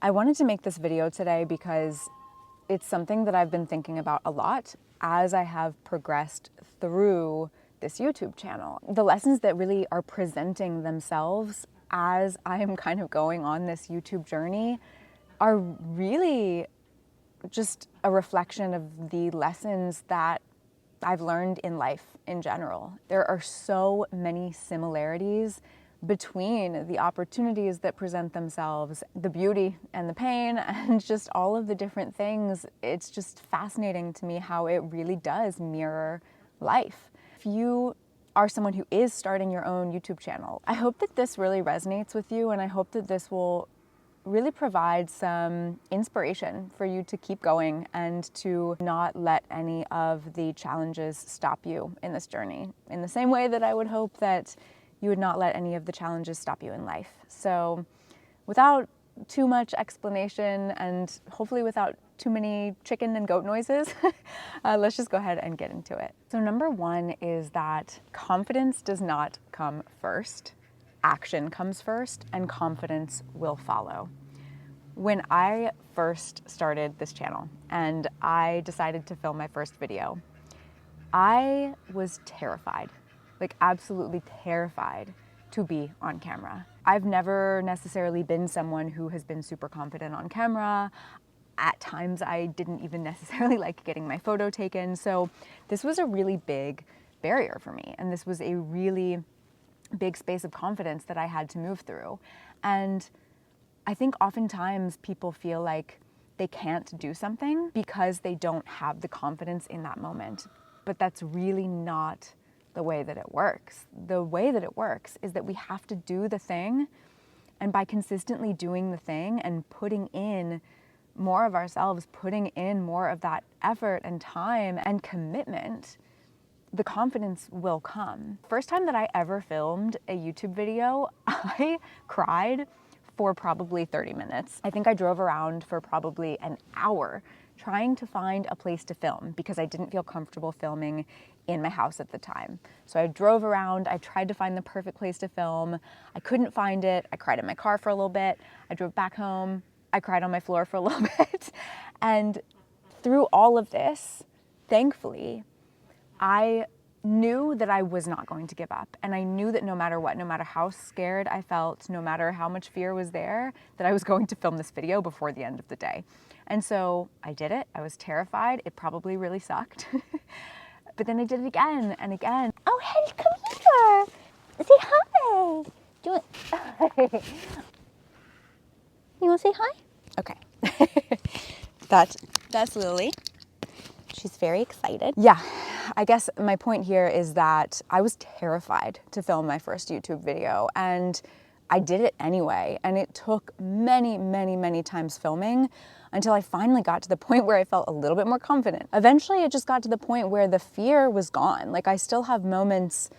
I wanted to make this video today because it's something that I've been thinking about a lot as I have progressed through this YouTube channel. The lessons that really are presenting themselves as I am kind of going on this YouTube journey are really just a reflection of the lessons that I've learned in life in general. There are so many similarities between the opportunities that present themselves, the beauty and the pain, and just all of the different things. It's just fascinating to me how it really does mirror life. If you are someone who is starting your own YouTube channel, I hope that this really resonates with you, and I hope that this will really provide some inspiration for you to keep going and to not let any of the challenges stop you in this journey, in the same way that I would hope that you would not let any of the challenges stop you in life. So without too much explanation and hopefully without too many chicken and goat noises, let's just go ahead and get into it. So number one is that confidence does not come first. Action comes first and confidence will follow. When I first started this channel and I decided to film my first video, I was terrified, like absolutely terrified to be on camera. I've never necessarily been someone who has been super confident on camera. At times I didn't even necessarily like getting my photo taken. So this was a really big barrier for me. And this was a really big space of confidence that I had to move through. And I think oftentimes people feel like they can't do something because they don't have the confidence in that moment. But that's really not the way that it works. The way that it works is that we have to do the thing, and by consistently doing the thing and putting in more of ourselves, putting in more of that effort and time and commitment, the confidence will come. First time that I ever filmed a YouTube video, I cried for probably 30 minutes. I think I drove around for probably an hour trying to find a place to film because I didn't feel comfortable filming in my house at the time. So I drove around, I tried to find the perfect place to film. I couldn't find it. I cried in my car for a little bit. I drove back home. I cried on my floor for a little bit. And through all of this, thankfully, I knew that I was not going to give up. And I knew that no matter what, no matter how scared I felt, no matter how much fear was there, that I was going to film this video before the end of the day. And so I did it. I was terrified. It probably really sucked. But then I did it again and again. Oh, hey, come here. Say hi. Do you want to say hi? Okay. That's Lily. She's very excited. Yeah, I guess my point here is that I was terrified to film my first YouTube video, and I did it anyway. And it took many, many, many times filming until I finally got to the point where I felt a little bit more confident. Eventually, it just got to the point where the fear was gone. Like, I still have moments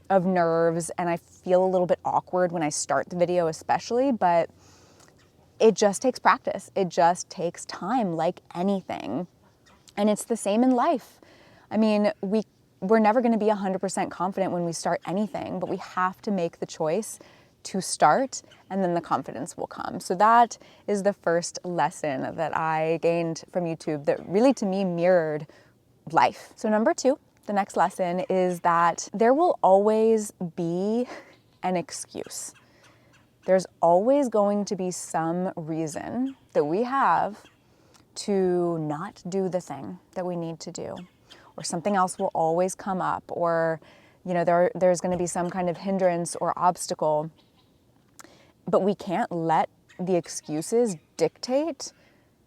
of nerves and I feel a little bit awkward when I start the video especially, but it just takes practice. It just takes time, like anything. And it's the same in life. I mean, we're never going to be 100% confident when we start anything, but we have to make the choice to start, and then the confidence will come. So that is the first lesson that I gained from YouTube that really to me mirrored life. So number two, the next lesson is that there will always be an excuse. There's always going to be some reason that we have to not do the thing that we need to do, or something else will always come up, or there's going to be some kind of hindrance or obstacle. But we can't let the excuses dictate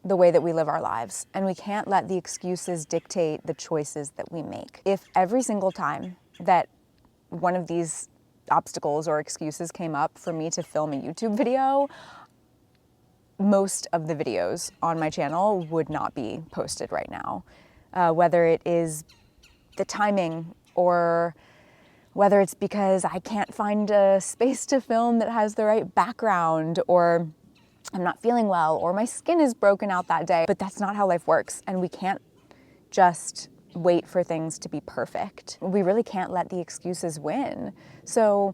the way that we live our lives, and we can't let the excuses dictate the choices that we make. If every single time that one of these obstacles or excuses came up for me to film a YouTube video, most of the videos on my channel would not be posted right now. Whether it is the timing, or whether it's because I can't find a space to film that has the right background, or I'm not feeling well, or my skin is broken out that day. But that's not how life works, and we can't just wait for things to be perfect. We really can't let the excuses win. So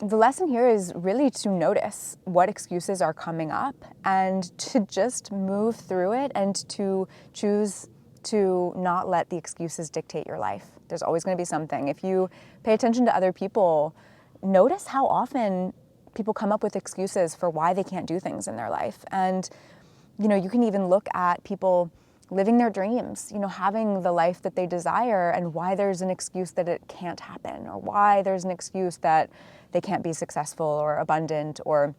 the lesson here is really to notice what excuses are coming up and to just move through it and to choose to not let the excuses dictate your life. There's always going to be something. If you pay attention to other people, notice how often people come up with excuses for why they can't do things in their life. And, you can even look at people living their dreams, having the life that they desire, and why there's an excuse that it can't happen, or why there's an excuse that they can't be successful or abundant or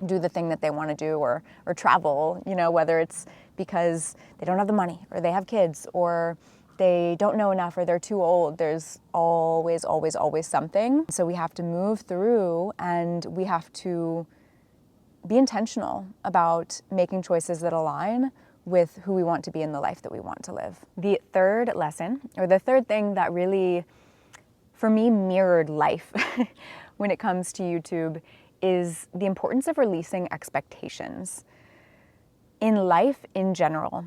do the thing that they want to do or travel, whether it's because they don't have the money or they have kids or they don't know enough or they're too old. There's always, always, always something. So we have to move through and we have to be intentional about making choices that align with who we want to be in the life that we want to live. The third lesson, or the third thing that really, for me, mirrored life when it comes to YouTube, is the importance of releasing expectations. In life in general,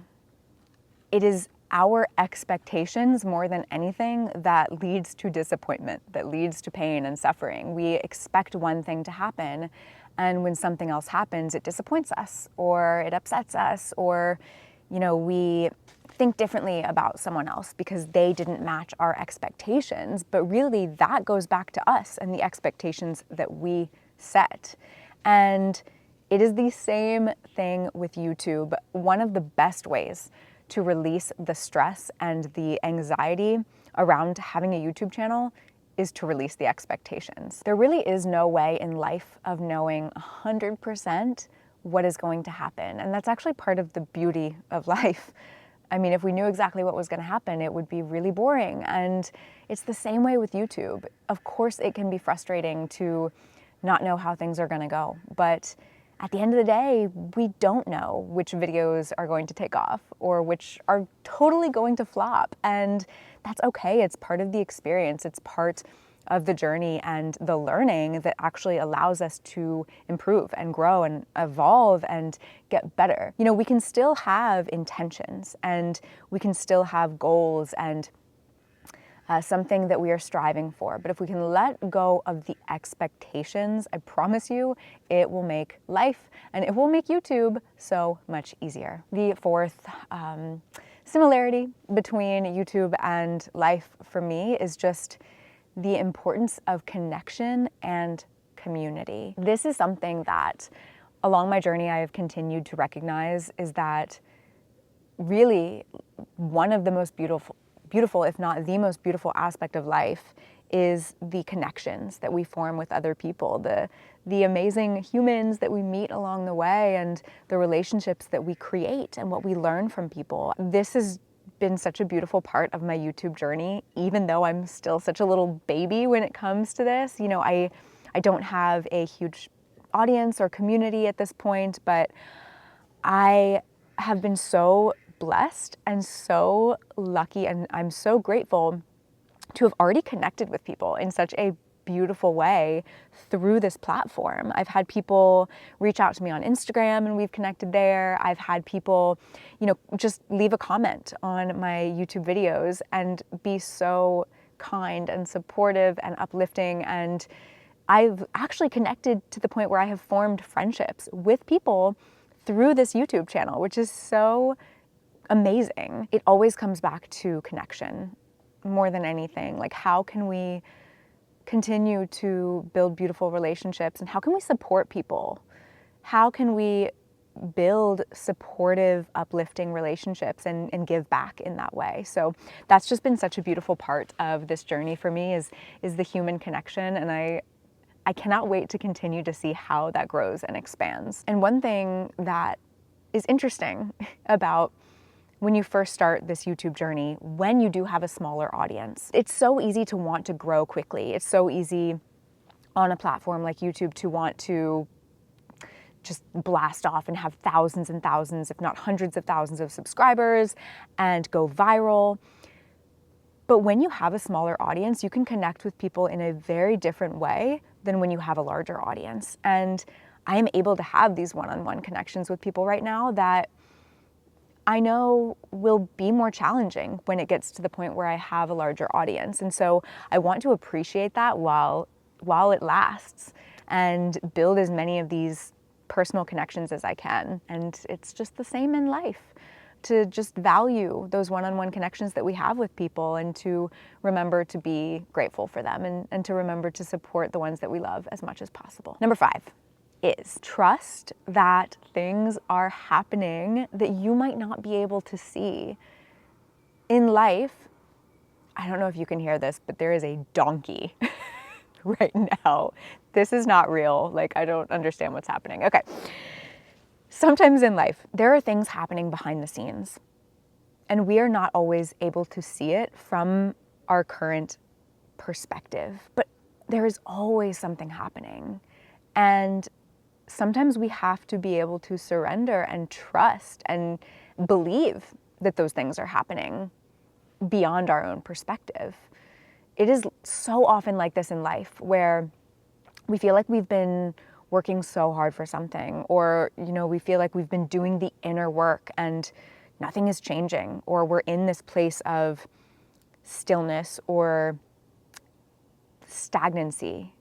it is our expectations more than anything that leads to disappointment, that leads to pain and suffering. We expect one thing to happen, and when something else happens, it disappoints us or it upsets us, or we think differently about someone else because they didn't match our expectations. But really, that goes back to us and the expectations that we set. And it is the same thing with YouTube. One of the best ways to release the stress and the anxiety around having a YouTube channel is to release the expectations. There really is no way in life of knowing 100% what is going to happen. And that's actually part of the beauty of life. I mean, if we knew exactly what was going to happen, it would be really boring. And it's the same way with YouTube. Of course, it can be frustrating to not know how things are going to go. But at the end of the day, we don't know which videos are going to take off or which are totally going to flop. And that's okay. It's part of the experience. It's part of the journey and the learning that actually allows us to improve and grow and evolve and get better. We can still have intentions and we can still have goals and something that we are striving for. But if we can let go of the expectations, I promise you, it will make life and it will make YouTube so much easier. The fourth similarity between YouTube and life for me is just the importance of connection and community. This is something that along my journey I have continued to recognize is that really one of the most beautiful, if not the most beautiful aspect of life is the connections that we form with other people, the amazing humans that we meet along the way and the relationships that we create and what we learn from people. This has been such a beautiful part of my YouTube journey, even though I'm still such a little baby when it comes to this. I don't have a huge audience or community at this point, but I have been so blessed and so lucky, and I'm so grateful to have already connected with people in such a beautiful way through this platform. I've had people reach out to me on Instagram and we've connected there. I've had people, just leave a comment on my YouTube videos and be so kind and supportive and uplifting. And I've actually connected to the point where I have formed friendships with people through this YouTube channel, which is so amazing. It always comes back to connection more than anything. Like, how can we continue to build beautiful relationships and how can we support people? How can we build supportive, uplifting relationships and give back in that way? So that's just been such a beautiful part of this journey for me is the human connection. And I cannot wait to continue to see how that grows and expands. And one thing that is interesting about when you first start this YouTube journey, when you do have a smaller audience, it's so easy to want to grow quickly. It's so easy on a platform like YouTube to want to just blast off and have thousands and thousands, if not hundreds of thousands of subscribers and go viral. But when you have a smaller audience, you can connect with people in a very different way than when you have a larger audience. And I am able to have these one-on-one connections with people right now that I know will be more challenging when it gets to the point where I have a larger audience. And so I want to appreciate that while while it lasts and build as many of these personal connections as I can. And it's just the same in life, to just value those one-on-one connections that we have with people, and to remember to be grateful for them, and to remember to support the ones that we love as much as possible. Number 5 is trust that things are happening that you might not be able to see. In life, I don't know if you can hear this, but there is a donkey right now. This is not real. Like, I don't understand what's happening. Okay. Sometimes in life, there are things happening behind the scenes, and we are not always able to see it from our current perspective, but there is always something happening. And sometimes we have to be able to surrender and trust and believe that those things are happening beyond our own perspective. It is so often like this in life, where we feel like we've been working so hard for something, or, we feel like we've been doing the inner work and nothing is changing, or we're in this place of stillness or stagnancy,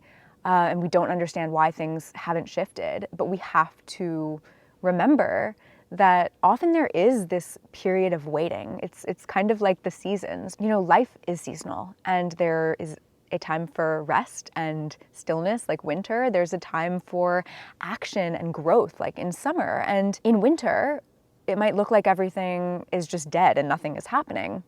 and we don't understand why things haven't shifted. But we have to remember that often there is this period of waiting. It's kind of like the seasons. Life is seasonal, and there is a time for rest and stillness, like winter. There's a time for action and growth, like in summer. And in winter, it might look like everything is just dead and nothing is happening.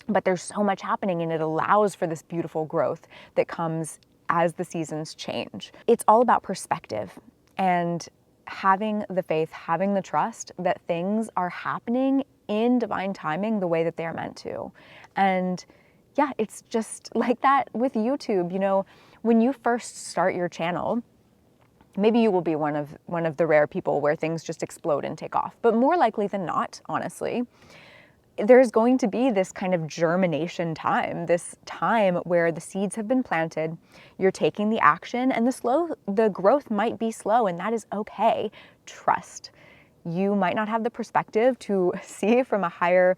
But there's so much happening, and it allows for this beautiful growth that comes as the seasons change. It's all about perspective and having the faith, having the trust that things are happening in divine timing the way that they are meant to. And yeah, it's just like that with YouTube. When you first start your channel, maybe you will be one of the rare people where things just explode and take off. But more likely than not, honestly, there's going to be this kind of germination time, this time where the seeds have been planted, you're taking the action, and the growth might be slow, and that is okay. Trust. You might not have the perspective to see from a higher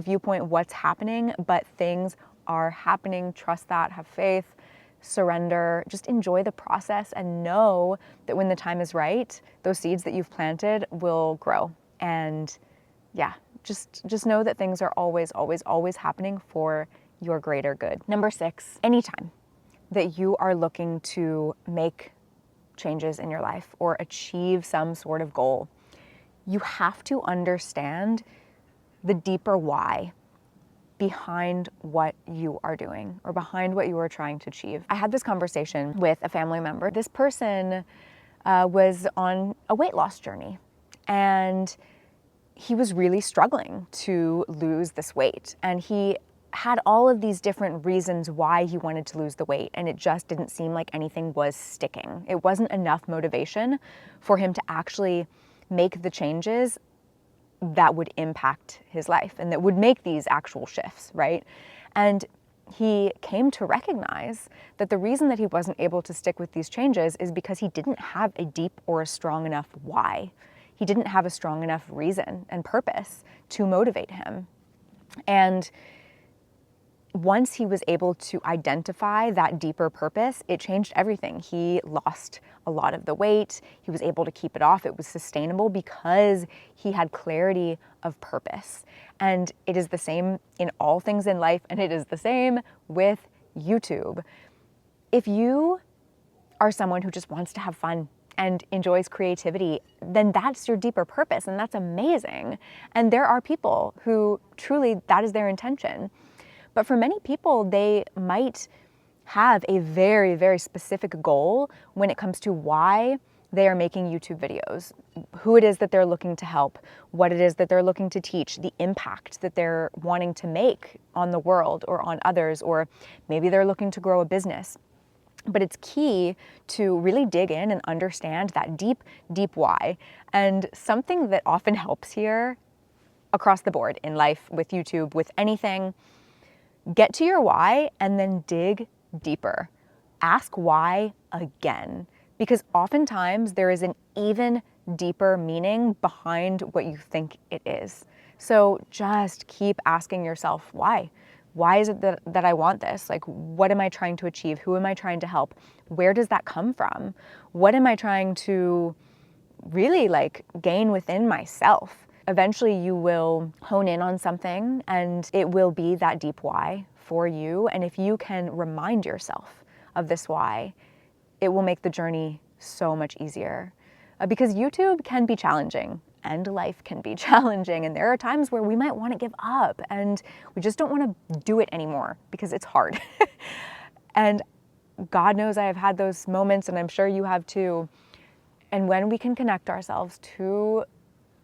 viewpoint what's happening, but things are happening. Trust that, have faith, surrender, just enjoy the process, and know that when the time is right, those seeds that you've planted will grow. And yeah, just know that things are always, always, always happening for your greater good. Number 6, anytime that you are looking to make changes in your life or achieve some sort of goal, you have to understand the deeper why behind what you are doing or behind what you are trying to achieve. I had this conversation with a family member. This person was on a weight loss journey, and he was really struggling to lose this weight. And he had all of these different reasons why he wanted to lose the weight, and it just didn't seem like anything was sticking. It wasn't enough motivation for him to actually make the changes that would impact his life and that would make these actual shifts, right? And he came to recognize that the reason that he wasn't able to stick with these changes is because he didn't have a deep or a strong enough why. He didn't have a strong enough reason and purpose to motivate him. And once he was able to identify that deeper purpose, it changed everything. He lost a lot of the weight. He was able to keep it off. It was sustainable because he had clarity of purpose. And it is the same in all things in life, and it is the same with YouTube. If you are someone who just wants to have fun and enjoys creativity, then that's your deeper purpose, and that's amazing. And there are people who truly that is their intention. But for many people, they might have a very, very specific goal when it comes to why they are making YouTube videos, who it is that they're looking to help, what it is that they're looking to teach, the impact that they're wanting to make on the world or on others, or maybe they're looking to grow a business. But it's key to really dig in and understand that deep, deep why. And something that often helps here across the board in life, with YouTube, with anything, get to your why and then dig deeper. Ask why again, because oftentimes there is an even deeper meaning behind what you think it is. So just keep asking yourself why. Why is it that I want this? Like, what am I trying to achieve? Who am I trying to help? Where does that come from? What am I trying to really like gain within myself? Eventually you will hone in on something and it will be that deep why for you. And if you can remind yourself of this why, it will make the journey so much easier. Because YouTube can be challenging and life can be challenging. And there are times where we might want to give up and we just don't want to do it anymore because it's hard. And God knows I have had those moments, and I'm sure you have too. And when we can connect ourselves to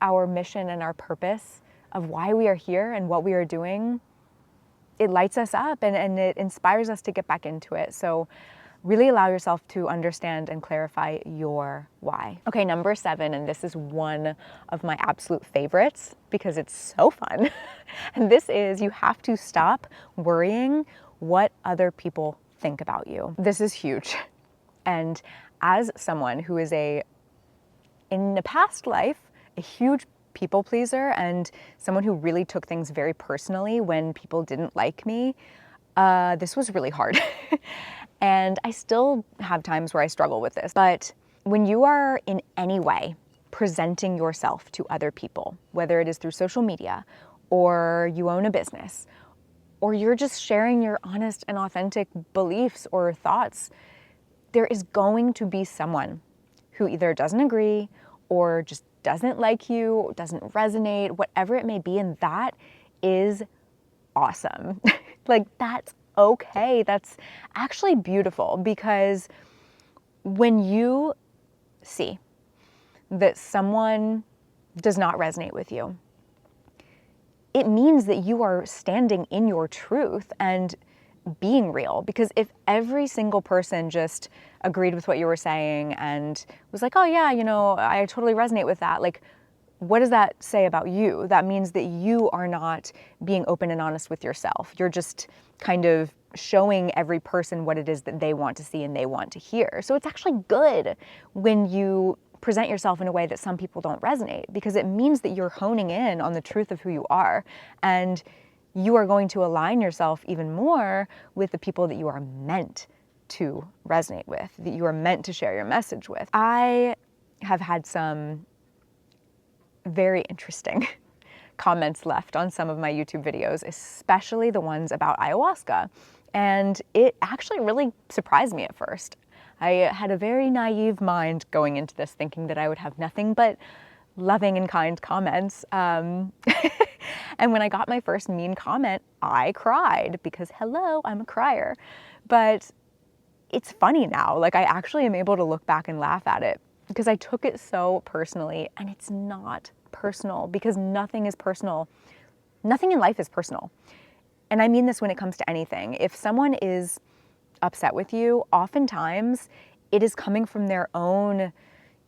our mission and our purpose of why we are here and what we are doing, it lights us up and it inspires us to get back into it. So really allow yourself to understand and clarify your why. Okay, number 7, and this is one of my absolute favorites because it's so fun. And this is, you have to stop worrying what other people think about you. This is huge. And as someone who is in a past life, a huge people pleaser and someone who really took things very personally when people didn't like me, this was really hard. And I still have times where I struggle with this. But when you are in any way presenting yourself to other people, whether it is through social media or you own a business, or you're just sharing your honest and authentic beliefs or thoughts, there is going to be someone who either doesn't agree or just doesn't like you, doesn't resonate, whatever it may be. And that is awesome. Like, that's okay. That's actually beautiful, because when you see that someone does not resonate with you, it means that you are standing in your truth and being real. Because if every single person just agreed with what you were saying and was like, oh yeah, I totally resonate with that, like, what does that say about you? That means that you are not being open and honest with yourself. You're just kind of showing every person what it is that they want to see and they want to hear. So it's actually good when you present yourself in a way that some people don't resonate, because it means that you're honing in on the truth of who you are, and you are going to align yourself even more with the people that you are meant to resonate with, that you are meant to share your message with. I have had some very interesting comments left on some of my YouTube videos, especially the ones about ayahuasca. And it actually really surprised me at first. I had a very naive mind going into this, thinking that I would have nothing but loving and kind comments. And when I got my first mean comment, I cried, because hello, I'm a crier. But it's funny now. Like, I actually am able to look back and laugh at it, because I took it so personally, and it's not personal, because nothing is personal. Nothing in life is personal. And I mean this when it comes to anything. If someone is upset with you, oftentimes it is coming from their own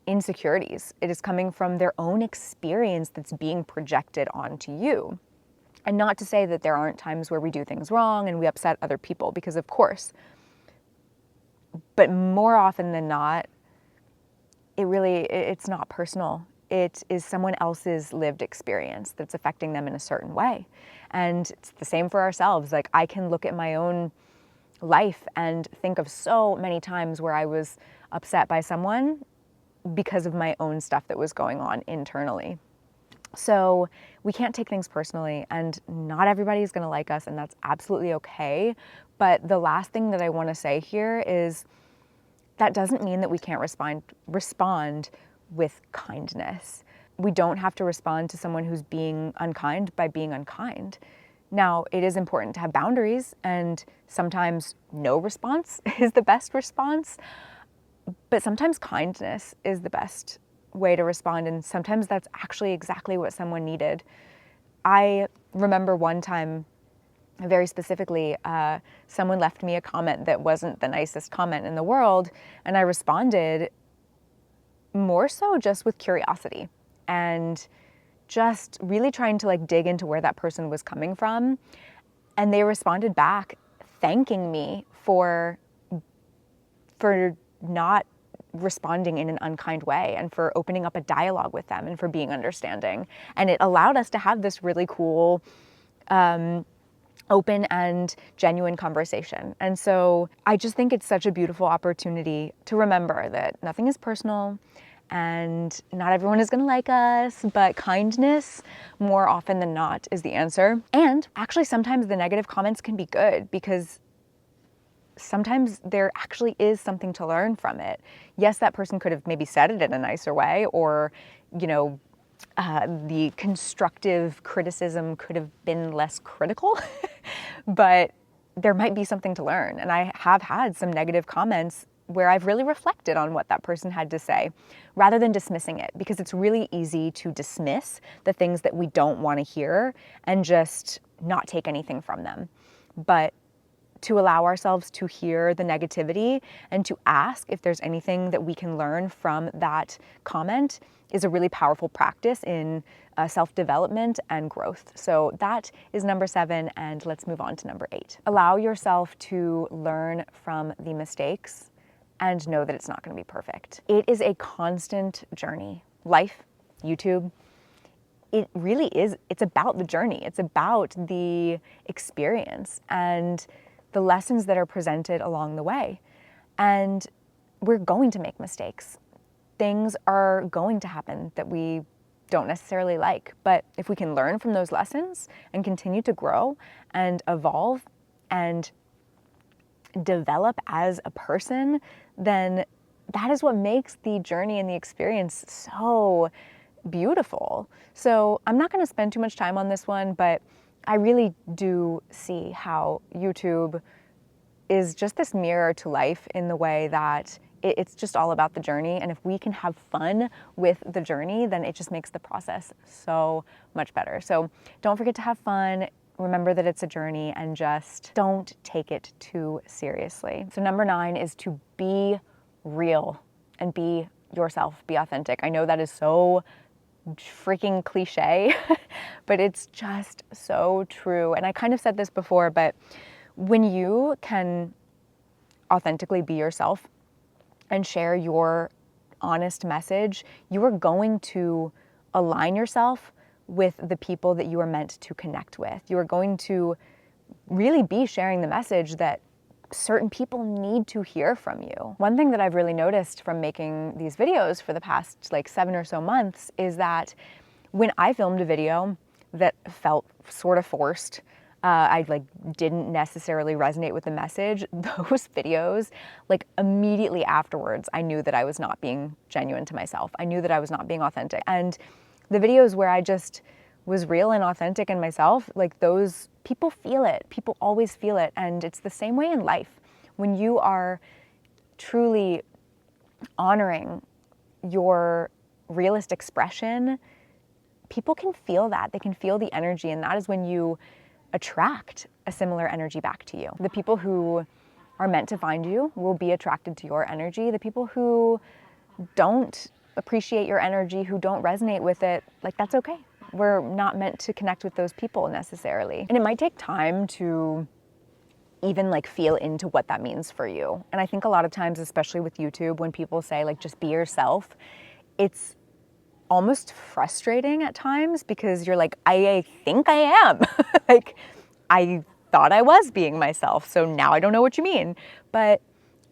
insecurities. It is coming from their own experience that's being projected onto you. And not to say that there aren't times where we do things wrong and we upset other people, because of course. But more often than not, it's not personal. It is someone else's lived experience that's affecting them in a certain way. And it's the same for ourselves. Like, I can look at my own life and think of so many times where I was upset by someone because of my own stuff that was going on internally. So we can't take things personally, and not everybody is going to like us, and that's absolutely okay. But the last thing that I want to say here is that doesn't mean that we can't respond with kindness. We don't have to respond to someone who's being unkind by being unkind. Now, it is important to have boundaries, and sometimes no response is the best response, but sometimes kindness is the best way to respond, and sometimes that's actually exactly what someone needed. I remember one time, very specifically, someone left me a comment that wasn't the nicest comment in the world, and I responded more so just with curiosity and just really trying to dig into where that person was coming from. And they responded back thanking me for not responding in an unkind way, and for opening up a dialogue with them, and for being understanding. And it allowed us to have this really cool open and genuine conversation. And so I just think it's such a beautiful opportunity to remember that nothing is personal and not everyone is gonna like us, but kindness more often than not is the answer. And actually sometimes the negative comments can be good because sometimes there actually is something to learn from it. Yes, that person could have maybe said it in a nicer way, or, you know, the constructive criticism could have been less critical, but there might be something to learn. And I have had some negative comments where I've really reflected on what that person had to say rather than dismissing it, because it's really easy to dismiss the things that we don't want to hear and just not take anything from them. But to allow ourselves to hear the negativity and to ask if there's anything that we can learn from that comment is a really powerful practice in self-development and growth. So that is number 7, and let's move on to number 8. Allow yourself to learn from the mistakes and know that it's not going to be perfect. It is a constant journey. Life, YouTube, it really is, it's about the journey. It's about the experience and the lessons that are presented along the way. And we're going to make mistakes. Things are going to happen that we don't necessarily like. But if we can learn from those lessons and continue to grow and evolve and develop as a person, then that is what makes the journey and the experience so beautiful. So I'm not going to spend too much time on this one, but I really do see how YouTube is just this mirror to life in the way that it's just all about the journey. And if we can have fun with the journey, then it just makes the process so much better. So don't forget to have fun. Remember that it's a journey and just don't take it too seriously. So number 9 is to be real and be yourself, be authentic. I know that is so freaking cliche, but it's just so true. And I kind of said this before, but when you can authentically be yourself and share your honest message, you are going to align yourself with the people that you are meant to connect with. You are going to really be sharing the message that certain people need to hear from you. One thing that I've really noticed from making these videos for the past like 7 or so months is that when I filmed a video that felt sort of forced, I like didn't necessarily resonate with the message, those videos, like immediately afterwards, I knew that I was not being genuine to myself. I knew that I was not being authentic. And the videos where I just was real and authentic in myself, like those, people feel it. People always feel it. And it's the same way in life. When you are truly honoring your realist expression, people can feel that. They can feel the energy, and that is when you attract a similar energy back to you. The people who are meant to find you will be attracted to your energy. The people who don't appreciate your energy, who don't resonate with it, like that's okay. We're not meant to connect with those people necessarily. And it might take time to even like feel into what that means for you. And I think a lot of times, especially with YouTube, when people say like just be yourself, it's almost frustrating at times because you're like, I think I am. Like, I thought I was being myself, so now I don't know what you mean. But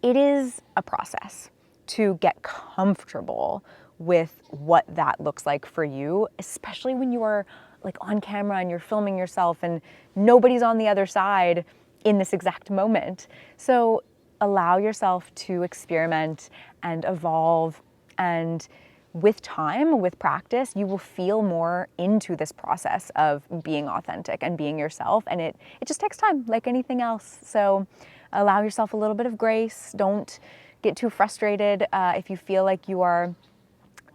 it is a process to get comfortable with what that looks like for you, especially when you are like on camera and you're filming yourself and nobody's on the other side in this exact moment. So allow yourself to experiment and evolve, and with time, with practice, you will feel more into this process of being authentic and being yourself. And it just takes time, like anything else. So allow yourself a little bit of grace. Don't get too frustrated if you feel like you are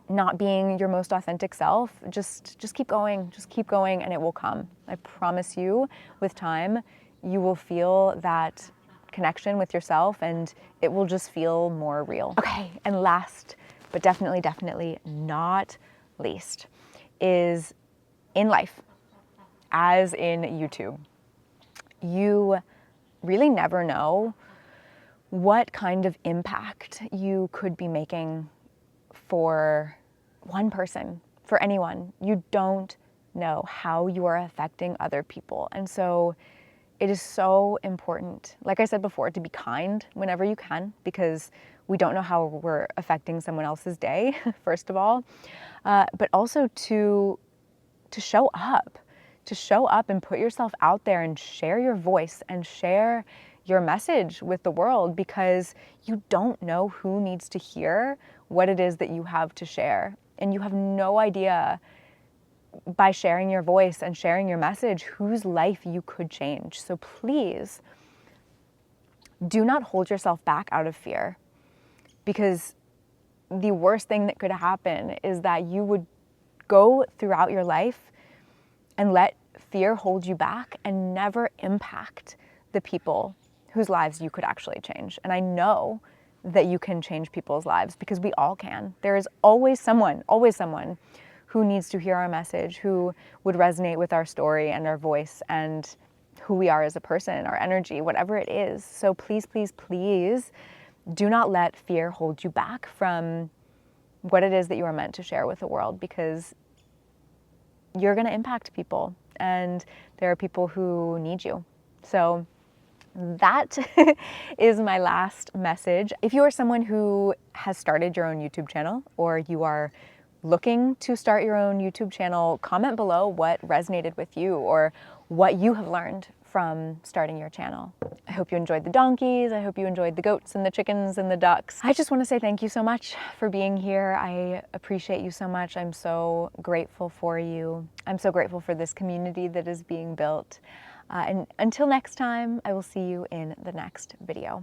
not being your most authentic self. Just keep going, and it will come. I promise you, with time, you will feel that connection with yourself and it will just feel more real. Okay, and last, but definitely not least, is in life, as in YouTube, you really never know what kind of impact you could be making for one person, for anyone. You don't know how you are affecting other people. And so it is so important, like I said before, to be kind whenever you can, because we don't know how we're affecting someone else's day, first of all, but also to show up, and put yourself out there and share your voice and share your message with the world, because you don't know who needs to hear what it is that you have to share. And you have no idea, by sharing your voice and sharing your message, whose life you could change. So please do not hold yourself back out of fear, because the worst thing that could happen is that you would go throughout your life and let fear hold you back and never impact the people whose lives you could actually change. And I know that you can change people's lives, because we all can. There is always someone who needs to hear our message, who would resonate with our story and our voice and who we are as a person, our energy, whatever it is. So please, please, please do not let fear hold you back from what it is that you are meant to share with the world, because you're going to impact people, and there are people who need you. So that is my last message. If you are someone who has started your own YouTube channel, or you are looking to start your own YouTube channel, comment below what resonated with you or what you have learned from starting your channel. I hope you enjoyed the donkeys. I hope you enjoyed the goats and the chickens and the ducks. I just want to say thank you so much for being here. I appreciate you so much. I'm so grateful for you. I'm so grateful for this community that is being built. And until next time, I will see you in the next video.